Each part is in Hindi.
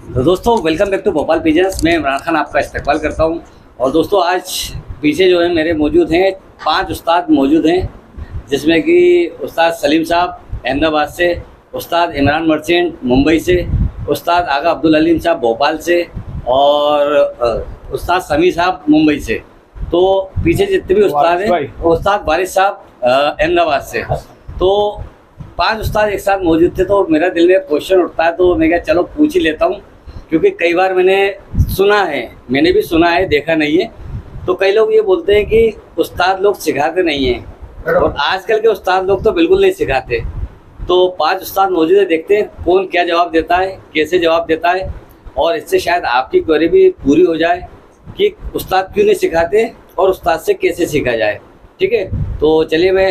तो दोस्तों welcome back to Bhopal pigeons. मैं इमरान खान आपका इस्तकबाल करता हूं। और दोस्तों आज पीछे जो है मेरे मौजूद हैं 5 उस्ताद मौजूद हैं, जिसमें कि उस्ताद सलीम साहब अहमदाबाद से, उस्ताद इमरान मर्चेंट मुंबई से, उस्ताद आगा अब्दुल अलीम साहब भोपाल से और उस्ताद समी साहब मुंबई से। तो पीछे जितने भी उस्ताद हैं, उस्ताद वारिस साहब अहमदाबाद से। तो 5 उस्ताद एक साथ मौजूद थे, तो मेरा दिल में क्वेश्चन उठता है, तो मैं क्या चलो पूछ ही लेता हूँ, क्योंकि कई बार मैंने भी सुना है, देखा नहीं है। तो कई लोग ये बोलते हैं कि उस्ताद लोग सिखाते नहीं हैं, और आजकल के उस्ताद लोग तो बिल्कुल नहीं सिखाते। तो 5 उस्ताद मौजूद है, देखते हैं कौन क्या जवाब देता है, कैसे जवाब देता है, और इससे शायद आपकी क्वेरी भी पूरी हो जाए कि उस्ताद क्यों नहीं सिखाते और उस्ताद से कैसे सीखा जाए। ठीक है, तो चलिए मैं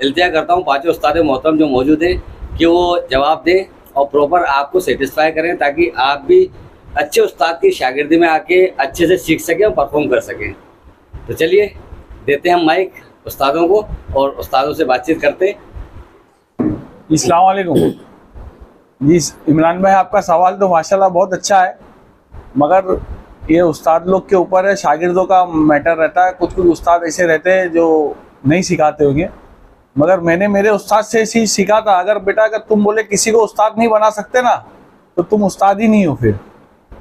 इल्तिजा करता हूँ 5 उस्ताद मोहतरम जो मौजूद हैं कि वो जवाब दें और प्रॉपर आपको सेटिस्फाई करें, ताकि आप भी अच्छे उस्ताद की शागिर्दी में आके अच्छे से सीख सकें और परफॉर्म कर सकें। तो चलिए देते हैं हम माइक उस्तादों को और उस्तादों से बातचीत करते हैं। अस्सलाम वालेकुम जी। इमरान भाई, आपका सवाल तो माशाल्लाह बहुत अच्छा है, मगर ये उस्ताद लोग के ऊपर है, शागिर्दों का मैटर रहता है। कुछ उस्ताद ऐसे रहते हैं जो नहीं सिखाते होंगे, मगर मैंने मेरे उस्ताद से ऐसी सीखा था। अगर तुम बोले किसी को उस्ताद नहीं बना सकते ना, तो तुम उस्ताद ही नहीं हो फिर।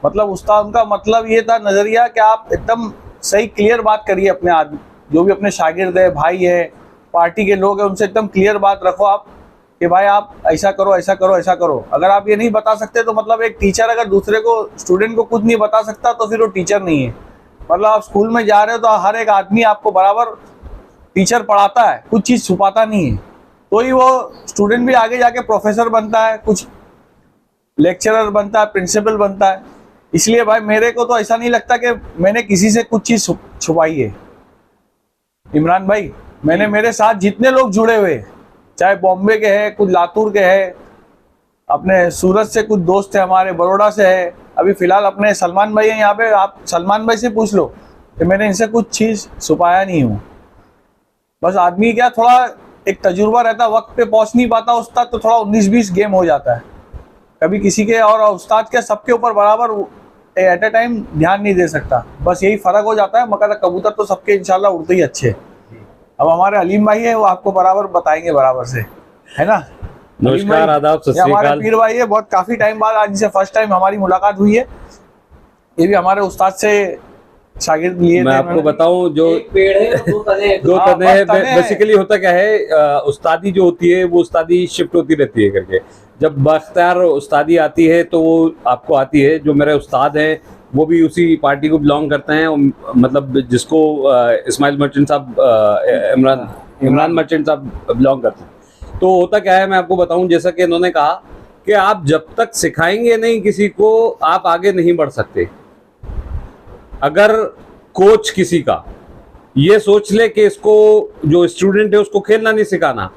मतलब उस्ताद का मतलब ये था, नज़रिया, कि आप एकदम सही क्लियर बात करिए अपने आदमी, जो भी अपने शागिर्द है, भाई है, पार्टी के लोग हैं, उनसे एकदम क्लियर बात रखो आप कि भाई आप ऐसा करो, ऐसा करो, ऐसा करो। अगर आप ये नहीं बता सकते तो मतलब एक टीचर अगर दूसरे को, स्टूडेंट को कुछ नहीं बता सकता, तो फिर वो टीचर नहीं है। मतलब आप स्कूल में जा रहे हो तो हर एक आदमी आपको बराबर टीचर पढ़ाता है, कुछ चीज़ छुपाता नहीं है, तो ही वो स्टूडेंट भी आगे जाके प्रोफेसर बनता है, कुछ लेक्चरर बनता है, प्रिंसिपल बनता है। इसलिए भाई मेरे को तो ऐसा नहीं लगता कि मैंने किसी से कुछ चीज़ छुपाई है। इमरान भाई, मैंने मेरे साथ जितने लोग जुड़े हुए, चाहे बॉम्बे के हैं, कुछ लातूर के हैं, अपने सूरत से कुछ दोस्त हैं हमारे, बड़ौदा से है, अभी फ़िलहाल अपने सलमान भाई हैं यहाँ पे, आप सलमान भाई से पूछ लो कि मैंने इनसे कुछ चीज़ छुपाया नहीं हूँ। बस आदमी क्या थोड़ा एक तजुर्बा रहता, वक्त पे पहुँच नहीं पाता उस्ताद, तो थोड़ा 19-20 गेम हो जाता है कभी किसी के, और उस्ताद के सबके ऊपर बराबर एट ए टाइम ध्यान नहीं दे सकता। बस यही फ़र्क हो जाता है, मगर कबूतर तो सबके इंशाल्लाह उड़ते ही अच्छे। अब हमारे अलीम भाई है, वो आपको बराबर बताएंगे बराबर से, है ना। नमस्कार, आदाब, सत श्री हमारे अकाल। पीर भाई है, बहुत काफ़ी टाइम बाद आज से फर्स्ट टाइम हमारी मुलाकात हुई है। ये भी हमारे उस्ताद से शागिर्द लिए। मैं आपको बताऊं, जो पेड़ है दो तने है, बेसिकली होता क्या है, उस्तादी जो होती है वो उस्तादी शिफ्ट होती रहती है करके। जब बाख्तियार उस्तादी आती है तो वो आपको आती है। जो मेरे उस्ताद हैं वो भी उसी पार्टी को बिलोंग करते हैं, मतलब जिसको इस्माइल मर्चेंट साहब, इमरान मर्चेंट साहब बिलोंग करते हैं। तो होता क्या है, मैं आपको बताऊं, जैसा कि इन्होंने कहा कि आप जब तक सिखाएंगे नहीं किसी को, आप आगे नहीं बढ़ सकते। अगर कोच किसी का ये सोच ले कि इसको, जो स्टूडेंट है उसको खेलना नहीं सिखाना,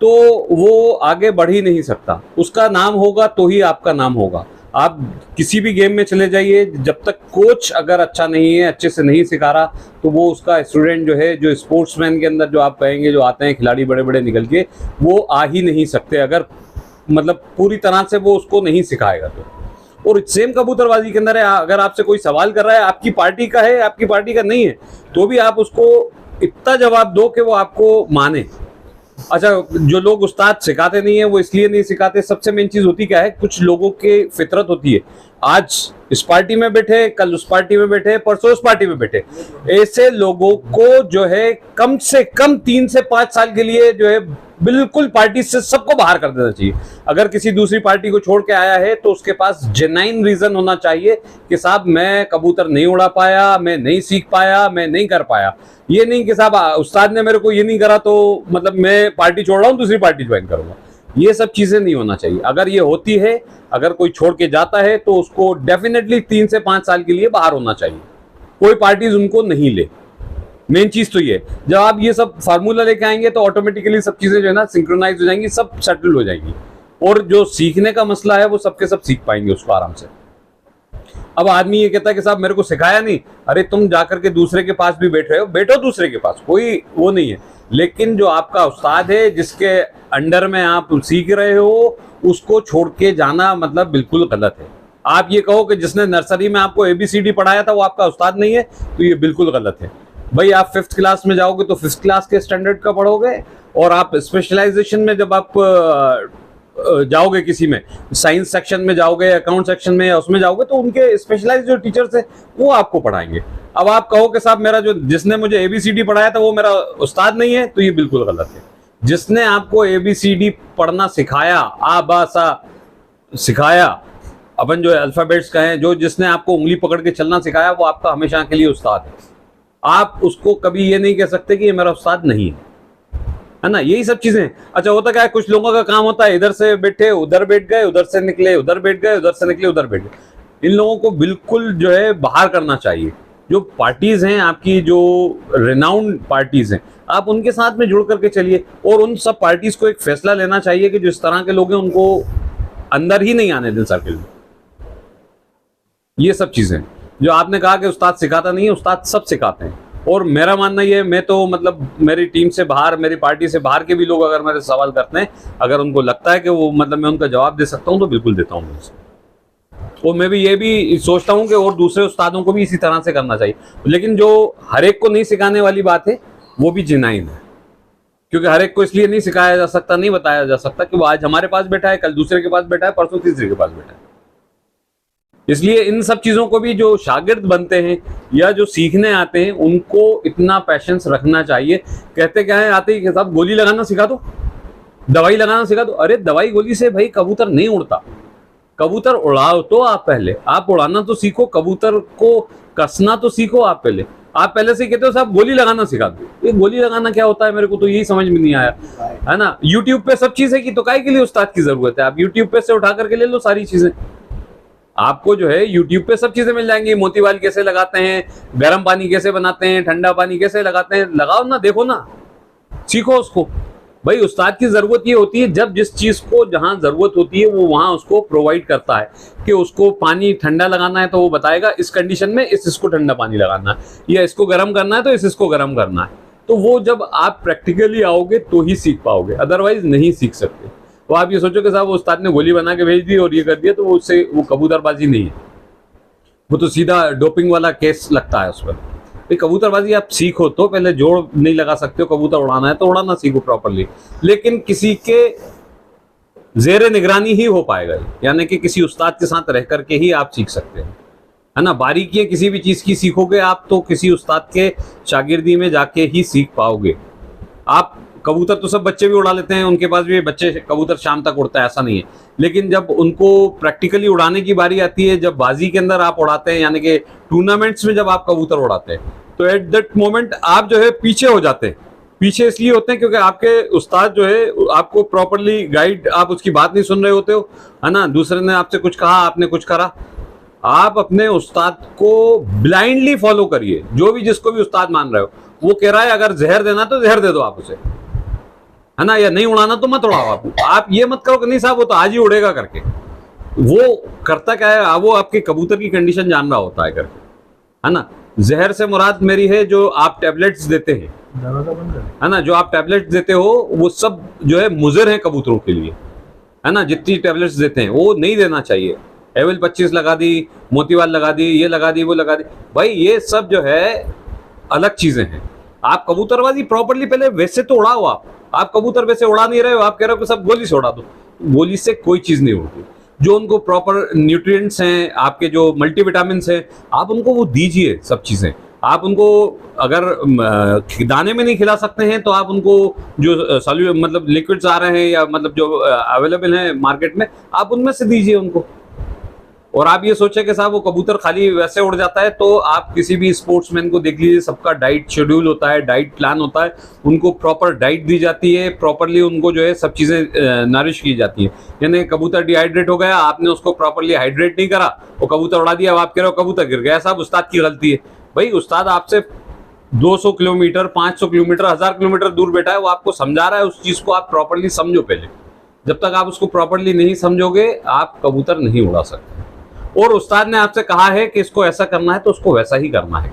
तो वो आगे बढ़ ही नहीं सकता। उसका नाम होगा तो ही आपका नाम होगा। आप किसी भी गेम में चले जाइए, जब तक कोच अगर अच्छा नहीं है, अच्छे से नहीं सिखा रहा, तो वो उसका स्टूडेंट जो है, जो स्पोर्ट्समैन के अंदर जो आप कहेंगे जो आते हैं खिलाड़ी बड़े बड़े निकल के, वो आ ही नहीं सकते अगर मतलब पूरी तरह से वो उसको नहीं सिखाएगा तो। और सेम कबूतरबाजी के अंदर है, अगर आपसे कोई सवाल कर रहा है, आपकी पार्टी का है, आपकी पार्टी का नहीं है, तो भी आप उसको इतना जवाब दो कि वो आपको माने। अच्छा, जो लोग उस्ताद सिखाते नहीं है वो इसलिए नहीं सिखाते, सबसे मेन चीज होती क्या है, कुछ लोगों के फितरत होती है, आज इस पार्टी में बैठे, कल उस पार्टी में बैठे, परसों उस पार्टी में बैठे। ऐसे लोगों को जो है कम से कम 3 से 5 साल के लिए जो है बिल्कुल पार्टी से सबको बाहर कर देना चाहिए। अगर किसी दूसरी पार्टी को छोड़ के आया है तो उसके पास जेन्युइन रीजन होना चाहिए कि साहब मैं कबूतर नहीं उड़ा पाया, मैं नहीं सीख पाया, मैं नहीं कर पाया। ये नहीं कि साहब उस्ताद ने मेरे को ये नहीं करा तो मतलब मैं पार्टी छोड़ रहा हूँ, दूसरी पार्टी ज्वाइन करूंगा। ये सब चीजें नहीं होना चाहिए। अगर ये होती है, अगर कोई छोड़ के जाता है, तो उसको डेफिनेटली 3 से 5 साल के लिए बाहर होना चाहिए, कोई पार्टीज उनको नहीं ले। मेन चीज तो ये, जब आप ये सब फार्मूला लेके आएंगे तो ऑटोमेटिकली सब चीजें जो है ना सिंक्रोनाइज हो जाएंगी, सब सेटल हो जाएंगी, और जो सीखने का मसला है वो सबके सब सीख पाएंगे उसको आराम से। अब आदमी ये कहता है कि साहब मेरे को सिखाया नहीं, अरे तुम जाकर के दूसरे के पास भी बैठ रहे हो, बैठो दूसरे के पास, कोई वो नहीं है। लेकिन जो आपका उस्ताद है, जिसके अंडर में आप सीख रहे हो, उसको छोड़ के जाना मतलब बिल्कुल गलत है। आप ये कहो कि जिसने नर्सरी में आपको ABCD पढ़ाया था वो आपका उस्ताद नहीं है, तो ये बिल्कुल गलत है। भाई आप 5th क्लास में जाओगे तो 5th क्लास के स्टैंडर्ड का पढ़ोगे, और आप स्पेशलाइजेशन में जब आप जाओगे, किसी में साइंस सेक्शन में जाओगे, अकाउंट सेक्शन में, या उसमें जाओगे, तो उनके स्पेशलाइज जो टीचर्स है वो आपको पढ़ाएंगे। अब आप कहो कि साहब मेरा जिसने मुझे ABCD पढ़ाया था वो मेरा उस्ताद नहीं है, तो ये बिल्कुल गलत है। जिसने आपको ABCD पढ़ना सिखाया, आ बा सा सिखाया, अपन जो अल्फाबेट्स कहें, जिसने आपको उंगली पकड़ के चलना सिखाया, वो आपका हमेशा के लिए उस्ताद है। आप उसको कभी ये नहीं कह सकते कि ये मेरा उस्ताद नहीं है ना। यही सब चीजें। अच्छा, होता क्या है, कुछ लोगों का काम होता है इधर से बैठे उधर बैठ गए, उधर से निकले उधर बैठ गए, उधर से निकले उधर बैठ गए। इन लोगों को बिल्कुल जो है बाहर करना चाहिए। जो पार्टीज हैं आपकी, जो रिनाउंड पार्टीज हैं, आप उनके साथ में जुड़ करके चलिए, और उन सब पार्टीज को एक फैसला लेना चाहिए कि जो इस तरह के लोग हैं उनको अंदर ही नहीं आने दें सर्किल में। ये सब चीजें जो आपने कहा कि उस्ताद सिखाता नहीं है, उस्ताद सब सिखाते हैं। और मेरा मानना ये है, मैं तो मतलब मेरी टीम से बाहर, मेरी पार्टी से बाहर के भी लोग अगर मेरे सवाल करते हैं, अगर उनको लगता है कि वो मतलब मैं उनका जवाब दे सकता हूँ, तो बिल्कुल देता हूँ उनसे। और मैं भी ये भी सोचता हूँ कि और दूसरे उस्तादों को भी इसी तरह से करना चाहिए। लेकिन जो हर एक को नहीं सिखाने वाली बात है, वो भी जिनाइन है, क्योंकि हर एक को इसलिए नहीं सिखाया जा सकता, नहीं बताया जा सकता कि वो आज हमारे पास बैठा है, कल दूसरे के पास बैठा है, परसों तीसरे के पास बैठा है। इसलिए इन सब चीजों को भी जो शागिर्द बनते हैं या जो सीखने आते हैं, उनको इतना पैशंस रखना चाहिए। कहते क्या है, आते ही साहब गोली लगाना सिखा दो, दवाई लगाना सिखा दो। अरे दवाई गोली से भाई कबूतर नहीं उड़ता। कबूतर उड़ाओ तो आप पहले, आप उड़ाना तो सीखो, कबूतर को कसना तो सीखो आप पहले। आप पहले से कहते हो साहब गोली लगाना सिखा दो। ये गोली लगाना क्या होता है, मेरे को तो यही समझ में नहीं आया, है ना। यूट्यूब पे सब चीजें की तो काहे के लिए उस्ताद की जरूरत है। आप यूट्यूब पे से उठा करके ले लो सारी चीजें, आपको जो है यूट्यूब पे सब चीजें मिल जाएंगी। मोतीबाल कैसे लगाते हैं, गर्म पानी कैसे बनाते हैं, ठंडा पानी कैसे लगाते हैं, लगाओ ना, देखो ना, सीखो उसको। भाई उस्ताद की जरूरत ये होती है, जब जिस चीज को जहां जरूरत होती है वो वहां उसको प्रोवाइड करता है। कि उसको पानी ठंडा लगाना है तो वो बताएगा इस कंडीशन में इसको ठंडा पानी लगाना है, या इसको गर्म करना है तो इसको गर्म करना है। तो वो जब आप प्रैक्टिकली आओगे तो ही सीख पाओगे, अदरवाइज नहीं सीख सकते। तो आप ये सोचो कि साहब उस्ताद ने गोली बना के भेज दी और ये कर दिया, तो वो उससे वो कबूतरबाजी नहीं है, वो तो सीधा डोपिंग वाला केस लगता है उस पर। भाई कबूतरबाजी आप सीखो तो पहले, जोड़ नहीं लगा सकते हो, कबूतर उड़ाना है तो उड़ाना सीखो प्रॉपरली, लेकिन किसी के जेरे निगरानी ही हो पाएगा, यानी कि किसी उस्ताद के साथ रह करके ही आप सीख सकते हैं, है ना। बारीकियां किसी भी चीज की सीखोगे आप तो किसी उस्ताद के शागिर्दी में जाके ही सीख पाओगे। आप कबूतर तो सब बच्चे भी उड़ा लेते हैं, उनके पास भी बच्चे कबूतर शाम तक उड़ता है, ऐसा नहीं है। लेकिन जब उनको प्रैक्टिकली उड़ाने की बारी आती है, जब बाजी के अंदर आप उड़ाते हैं, यानी कि टूर्नामेंट्स में जब आप कबूतर उड़ाते हैं, तो एट दैट मोमेंट आप जो है पीछे हो जाते हैं। पीछे इसलिए होते हैं क्योंकि आपके उस्ताद जो है आपको प्रॉपरली गाइड, आप उसकी बात नहीं सुन रहे होते हो, है ना। दूसरे ने आपसे कुछ कहा, आपने कुछ करा, आप अपने उस्ताद को ब्लाइंडली फॉलो करिए। जो भी जिसको भी उस्ताद मान रहे हो, वो कह रहा है अगर जहर देना तो जहर दे दो आप उसे, है ना, या नहीं उड़ाना तो मत उड़ाओ। आप ये मत करो कि नहीं साहब वो तो आज ही उड़ेगा करके। वो करता क्या है, वो आपके कबूतर की कंडीशन जान रहा होता है करके, है ना। जहर से मुराद मेरी है जो आप टैबलेट्स देते हैं, है ना, जो आप टैबलेट्स देते हो वो सब जो है मुज़र है कबूतरों के लिए, है ना। जितनी टैबलेट्स देते हैं वो नहीं देना चाहिए। एविल 25 लगा दी, मोतीवाल लगा दी, ये लगा दी, वो लगा दी, भाई ये सब जो है अलग चीजें हैं। आप कबूतरबाजी प्रॉपरली पहले वैसे तो उड़ाओ। आप कबूतर वैसे उड़ा नहीं रहे हो, आप कह रहे हो कि सब गोली से उड़ा दो। गोली से कोई चीज नहीं उड़ती। जो उनको प्रॉपर न्यूट्रिएंट्स हैं, आपके जो मल्टीविटामिन हैं, आप उनको वो दीजिए सब चीजें। आप उनको अगर दाने में नहीं खिला सकते हैं तो आप उनको जो मतलब लिक्विड्स आ रहे हैं या मतलब जो अवेलेबल हैं मार्केट में, आप उनमें से दीजिए उनको। और आप ये सोचे कि साहब वो कबूतर खाली वैसे उड़ जाता है, तो आप किसी भी स्पोर्ट्समैन को देख लीजिए, सबका डाइट शेड्यूल होता है, डाइट प्लान होता है, उनको प्रॉपर डाइट दी जाती है, प्रॉपरली उनको जो है सब चीज़ें नरिश की जाती हैं। यानी कबूतर डिहाइड्रेट हो गया, आपने उसको प्रॉपरली हाइड्रेट नहीं करा, वो कबूतर उड़ा दिया, आप कह रहे हो कबूतर गिर गया, साहब उस्ताद की गलती है। भाई उस्ताद आपसे 200 किलोमीटर, 500 किलोमीटर, 1000 किलोमीटर दूर बैठा है, वो आपको समझा रहा है, उस चीज़ को आप प्रॉपरली समझो पहले। जब तक आप उसको प्रॉपरली नहीं समझोगे, आप कबूतर नहीं उड़ा सकते। और उस्ताद ने आपसे कहा है कि इसको ऐसा करना है तो उसको वैसा ही करना है।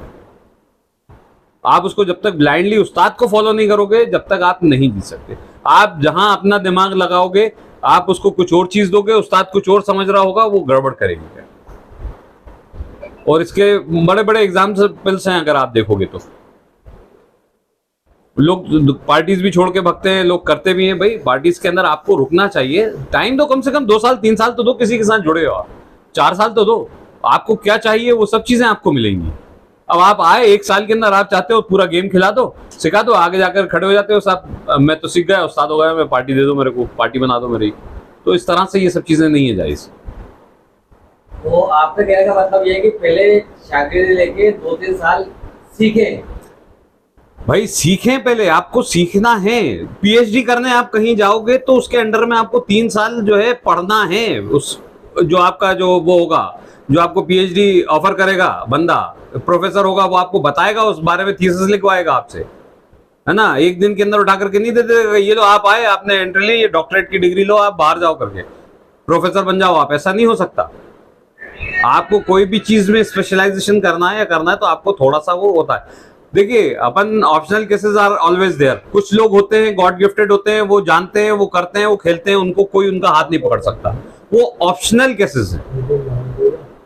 आप उसको जब तक ब्लाइंडली उस्ताद को फॉलो नहीं करोगे, जब तक आप नहीं जीत सकते। आप जहां अपना दिमाग लगाओगे, आप उसको कुछ और चीज दोगे, उस्ताद कुछ और समझ रहा होगा, वो गड़बड़ करेगी। और इसके बड़े बड़े एग्जाम्पल्स हैं अगर आप देखोगे तो। लोग पार्टीज भी छोड़ के भगते हैं, लोग करते भी हैं। भाई पार्टीज के अंदर आपको रुकना चाहिए, टाइम तो कम से कम 2 साल 3 साल तो दो, किसी के साथ जुड़े हो आप 4 साल तो दो। आपको क्या चाहिए वो सब चीजें आपको मिलेंगी। अब आप आए 1 साल के अंदर आप चाहते हो पूरा गेम खिला दो, सिखा दो, आगे जाकर खड़े हो जाते हो साहब मैं तो सीख गया, उस्ताद हो गया, मैं पार्टी दे दो मेरे को, पार्टी बना दो मेरी। तो इस तरह से ये सब चीजें नहीं है जायज। तो आपके कहने का मतलब ये है कि पहले शागिर्द लेके 2-3 साल सीखे। भाई सीखें, पहले आपको सीखना है। पीएचडी करने आप कहीं जाओगे तो उसके अंडर में आपको 3 साल जो है पढ़ना है। उस जो आपका जो वो होगा, जो आपको पीएचडी ऑफर करेगा बंदा, प्रोफेसर होगा, वो आपको बताएगा, उस बारे में थीसिस लिखवाएगा आपसे, है ना। एक दिन के अंदर उठा करके नहीं दे देगा ये लो आप आए, आपने एंट्री ली, ये डॉक्टरेट की डिग्री लो, आप बाहर जाओ करके प्रोफेसर बन जाओ आप, ऐसा नहीं हो सकता। आपको कोई भी चीज में स्पेशलाइजेशन करना है या करना है तो आपको थोड़ा सा वो होता है। देखिए अपन optional cases are always there. कुछ लोग होते हैं गॉड गिफ्टेड होते हैं, वो जानते हैं, वो करते हैं, वो खेलते हैं, उनको कोई उनका हाथ नहीं पकड़ सकता, वो ऑप्शनल केसेस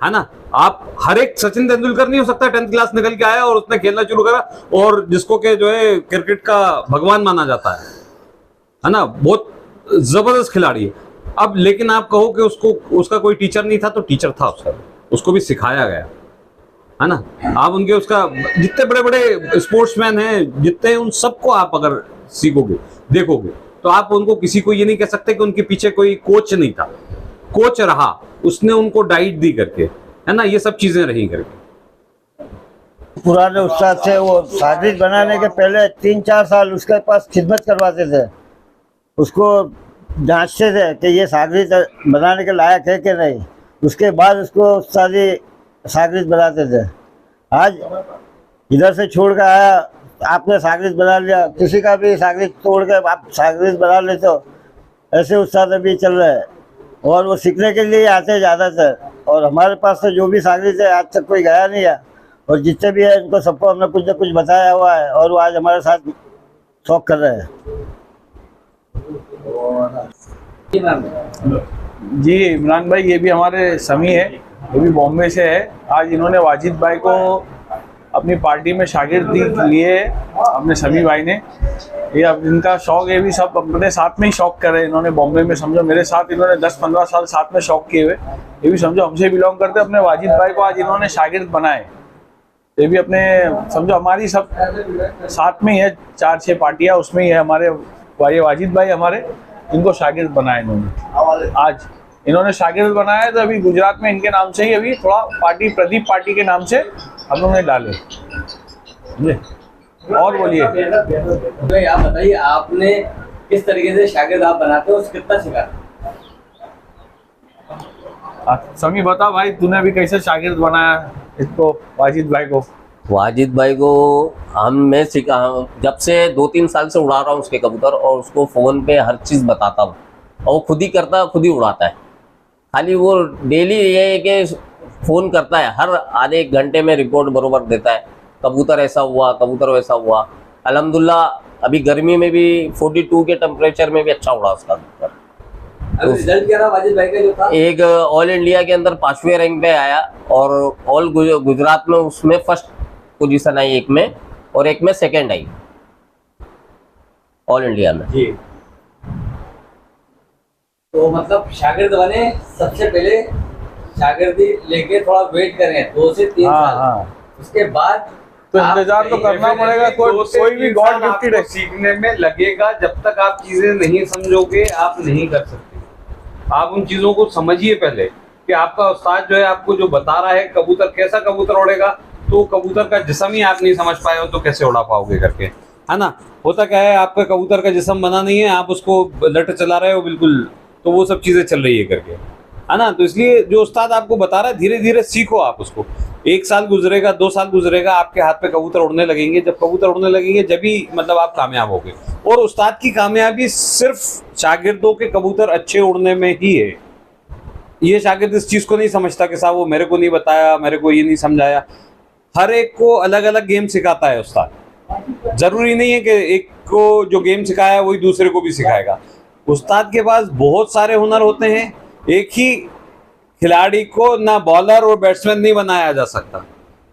है ना। आप हर एक सचिन तेंदुलकर नहीं हो सकता 10th क्लास निकल के आया और उसने खेलना शुरू करा, और जिसको के जो है क्रिकेट का भगवान माना जाता है ना, बहुत जबरदस्त खिलाड़ी है। अब लेकिन आप कहो कि उसका कोई टीचर नहीं था, तो टीचर था उसको भी सिखाया गया, है ना। आप उनके उसका जितने बड़े बड़े स्पोर्ट्समैन हैं जितने, उन सबको आप अगर सीखोगे देखोगे तो आप उनको किसी को ये नहीं कह सकते कि उनके पीछे कोई कोच नहीं था। कोच रहा, उसने उनको डाइट दी करके, है ना, ये सब चीजें रही करके। पुराने उस्ताद से वो शागिर्द बनाने के पहले 3-4 साल उसके पास खिदमत करवाते थे, उसको जांचते थे कि ये शागिर्द बनाने के लायक है कि नहीं, उसके बाद उसको उस्तादी शागिर्द बनाते थे। आज इधर से छोड़ कर आया, आपने शागिर्द बना लिया, किसी का भी शागिर्द तोड़ कर आप शागिर्द बना लेते हो, ऐसे उस्ताद अभी चल रहे हैं और वो सीखने के लिए आते हैं ज़्यादातर। और हमारे पास तो जो भी शागिर्द है आज तक कोई गया नहीं है, और जितने भी है उनको सबको हमने कुछ न कुछ बताया हुआ है और वो आज हमारे साथ शौक कर रहे हैं। जी इमरान भाई, ये भी हमारे समी है, ये भी बॉम्बे से है। आज इन्होंने वाजिद भाई को अपनी पार्टी में शागिर्द लिए अपने समी भाई ने। ये अब इनका शौक, ये भी सब अपने साथ में ही शौक कर रहे हैं इन्होंने बॉम्बे में। समझो मेरे साथ इन्होंने 10-15 साल साथ में शौक किए हुए, ये भी समझो हमसे बिलोंग करते। अपने वाजिद भाई को आज इन्होंने शागिर्द बनाए, ये भी अपने समझो हमारी सब साथ में ही है, 4-6 पार्टियाँ उसमें ही है हमारे। वाजिद भाई हमारे, इनको शागिर्द बनाए इन्होंने। आज इन्होंने शागिर्द बनाया है तो अभी गुजरात में इनके नाम से ही अभी थोड़ा पार्टी, प्रदीप पार्टी के नाम से हम लोगों ने डाले। और बोलिए आप बताइए, आपने किस तरीके से शागिर्द आप बनाते हो, कितना सिखा? समी बता भाई, तूने अभी कैसे शागिर्द बनाया इसको, वाजिद भाई को? वाजिद भाई को मैं सीखा, जब से 2-3 साल से उड़ा रहा हूँ उसके कबूतर, और उसको फ़ोन पे हर चीज़ बताता हूँ और वो खुद ही करता है, खुद ही उड़ाता है। खाली वो डेली ये है कि फ़ोन करता है, हर आधे 1 घंटे में रिपोर्ट बरोबर देता है, कबूतर ऐसा हुआ, कबूतर वैसा हुआ। अल्हम्दुलिल्लाह अभी गर्मी में भी 42 के टेम्परेचर में भी अच्छा उड़ा उसका कबूतर। अभी रिजल्ट क्या रहा वाजिद भाई का जो था? एक ऑल इंडिया के अंदर 5वें रैंक पे आया, और ऑल गुजरात में उसमें फर्स्ट पोजीशन आई एक में, और एक में सेकंड आई ऑल इंडिया में। जी, तो मतलब शागिर्द बने, सबसे पहले शागिर्दी लेके थोड़ा वेट करें 2 से 3 साल, उसके बाद तो इंतजार तो करना पड़ेगा। कोई भी गॉड गिफ्टेड है, सीखने में लगेगा। जब तक आप चीजें नहीं समझोगे आप नहीं कर सकते। आप उन चीजों को समझिए पहले कि आपका उस्ताद जो है आपको जो बता रहा है कबूतर कैसा कबूतर उड़ेगा, तो कबूतर का जिस्म ही आप नहीं समझ पाए हो तो कैसे उड़ा पाओगे करके, है ना। होता क्या है, आपका कबूतर का जिस्म बना नहीं है, आप उसको लट चला रहे हो बिल्कुल, तो वो सब चीजें चल रही है करके, है ना। तो इसलिए जो उस्ताद आपको बता रहा है धीरे धीरे सीखो आप उसको। 1 साल गुजरेगा, 2 साल गुजरेगा, आपके हाथ पे कबूतर उड़ने लगेंगे। जब कबूतर उड़ने लगेंगे जब ही मतलब आप कामयाब होगे। और उस्ताद की कामयाबी सिर्फ शागिर्दों के कबूतर अच्छे उड़ने में ही है। ये शागिर्द इस चीज़ को नहीं समझता कि साहब वो मेरे को नहीं बताया, मेरे को ये नहीं समझाया। हर एक को अलग अलग गेम सिखाता है उस्ताद। ज़रूरी नहीं है कि एक को जो गेम सिखाया वही दूसरे को भी सिखाएगा। उस्ताद के पास बहुत सारे हुनर होते हैं, एक ही खिलाड़ी को ना बॉलर और बैट्समैन नहीं बनाया जा सकता,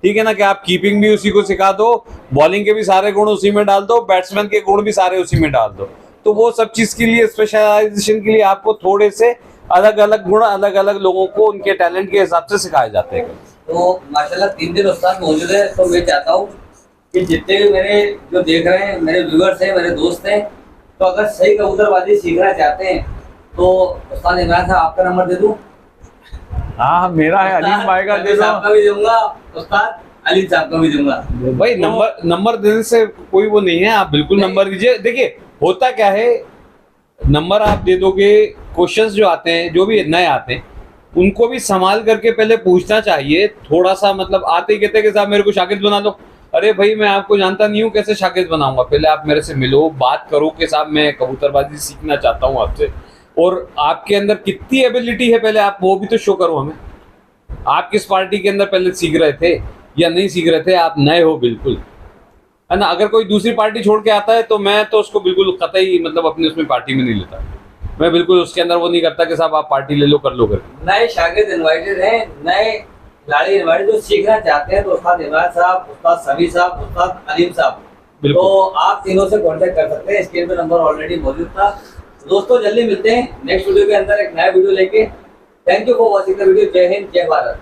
ठीक है ना, कि आप कीपिंग भी उसी को सिखा दो, बॉलिंग के भी सारे गुण उसी में डाल दो, बैट्समैन के गुण भी सारे उसी में डाल दो। तो वो सब चीज के लिए, स्पेशलाइजेशन के लिए आपको थोड़े से अलग अलग गुण अलग अलग लोगों को उनके टैलेंट के हिसाब से सिखाए जाते हैं। तो माशाल्लाह 3 दिन उस्ताद मौजूद है, तो मैं चाहता हूँ कि जितने भी मेरे जो देख रहे हैं, मेरे व्यूअर्स हैं, मेरे दोस्त हैं, तो अगर सही कबूतरबाजी सीखना चाहते हैं तो उस्ताद इमरान साहब आपका नंबर दे दूँ? हाँ मेरा है, अलीम भाई का दे दो। साहब का भी दूंगा, उस्ताद अली साहब का भी दूंगा। भाई नंबर देने से कोई वो नहीं है, आप बिल्कुल नंबर दीजिए। देखिए होता क्या है, नंबर आप दे दोगे, क्वेश्चंस जो आते हैं, जो भी नए आते हैं, उनको भी संभाल करके पहले पूछना चाहिए थोड़ा सा। मतलब आते ही कहते हैं कि साहब मेरे को शागिर्द बना दो। अरे भाई मैं आपको जानता नहीं हूँ, कैसे शागिर्द बनाऊंगा? पहले आप मेरे से मिलो, बात करो कि साहब मैं कबूतरबाजी सीखना चाहता हूँ आपसे, और आपके अंदर कितनी एबिलिटी है पहले आप वो भी तो शो करो हमें। आप किस पार्टी के अंदर पहले सीख रहे थे या नहीं सीख रहे थे, आप नए हो बिल्कुल, है ना। अगर कोई दूसरी पार्टी छोड़ के आता है तो मैं तो उसको बिल्कुल कतई मतलब अपनी उसमें पार्टी में नहीं लेता। मैं बिल्कुल उसके अंदर वो नहीं करता कि साहब आप पार्टी ले लो, कर लो करके। नए शागिर्द इनवाइटेड हैं, नए खिलाड़ी इनवाइटेड जो सीखना चाहते हैं, तो उस्ताद इमरान साहब, उस्ताद समी साहब, उस्ताद अलीम साहब, तो आप तीनों से कांटेक्ट कर सकते हैं। स्क्रीन पे नंबर ऑलरेडी मौजूद था। दोस्तों जल्दी मिलते हैं नेक्स्ट वीडियो के अंदर एक नया वीडियो लेके। Thank you for watching the video. जय हिंद, जय भारत।